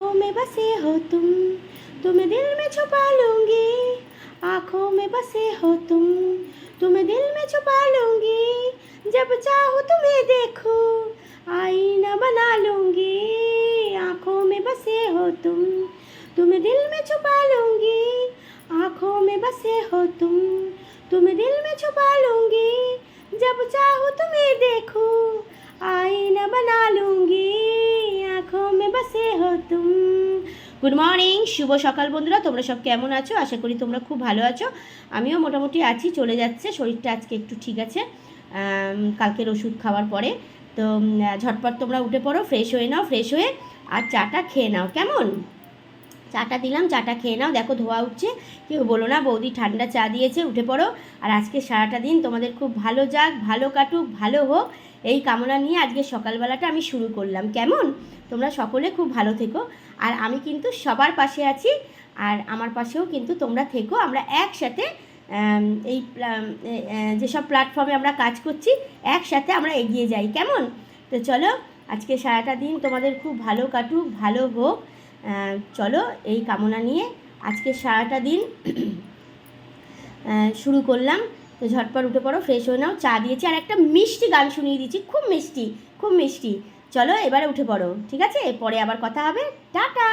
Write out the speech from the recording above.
आँखों में बसे हो तुम तुम्हें दिल में छुपा लूँगी, आँखों में बसे हो तुम तुम्हें दिल में छुपा लूँगी, जब चाहूँ तुम्हें देखूँ आईना बना लूँगी, आँखों में बसे हो तुम तुम्हें दिल में छुपा लूँगी, आँखों में बसे हो तुम तुम्हें दिल में छुपा लूँगी, जब चाहूँ तुम्हें देखूँ आईना बना लूँगी, आँखों में बसे हो तुम। গুড মর্নিং, শুভ সকাল বন্ধুরা। তোমরা সব কেমন আছো? আশা করি তোমরা খুব ভালো আছো। আমিও মোটামুটি আছি, চলে যাচ্ছে। শরীরটা আজকে একটু ঠিক আছে কালকের ওষুধ খাওয়ার পরে। তো ঝটপট তোমরা উঠে পড়ো, ফ্রেশ হয়ে নাও, ফ্রেশ হয়ে আর চাটা খেয়ে নাও। কেমন? চাটা দিলাম, চাটা খেয়ে নাও। দেখো ধোয়া উঠছে, কেউ বলো না বৌদি ঠান্ডা চা দিয়েছে। উঠে পড়ো। আর আজকে সারাটা দিন তোমাদের খুব ভালো যাক, ভালো কাটুক, ভালো হোক, এই কামনা নিয়ে আজকে সকালবেলাটা আমি শুরু করলাম। কেমন? তোমরা সকলে খুব ভালো থেকো। আর আমি কিন্তু সবার পাশে আছি, আর আমার পাশেও কিন্তু তোমরা থেকো। আমরা একসাথে এই যেসব প্ল্যাটফর্মে আমরা কাজ করছি একসাথে আমরা এগিয়ে যাই। কেমন? তো চলো, আজকে সারাটা দিন তোমাদের খুব ভালো কাটুক, ভালো হোক। চলো, এই কামনা নিয়ে আজকে সারাটা দিন শুরু করলাম। তো ঝটপট উঠে পড়ো, ফ্রেশ হয়ে নাও। চা দিয়েছি আর একটা মিষ্টি গান শুনিয়ে দিচ্ছি, খুব মিষ্টি, খুব মিষ্টি। চলো এবারে উঠে পড়ো, ঠিক আছে? পরে আবার কথা হবে। টাটা।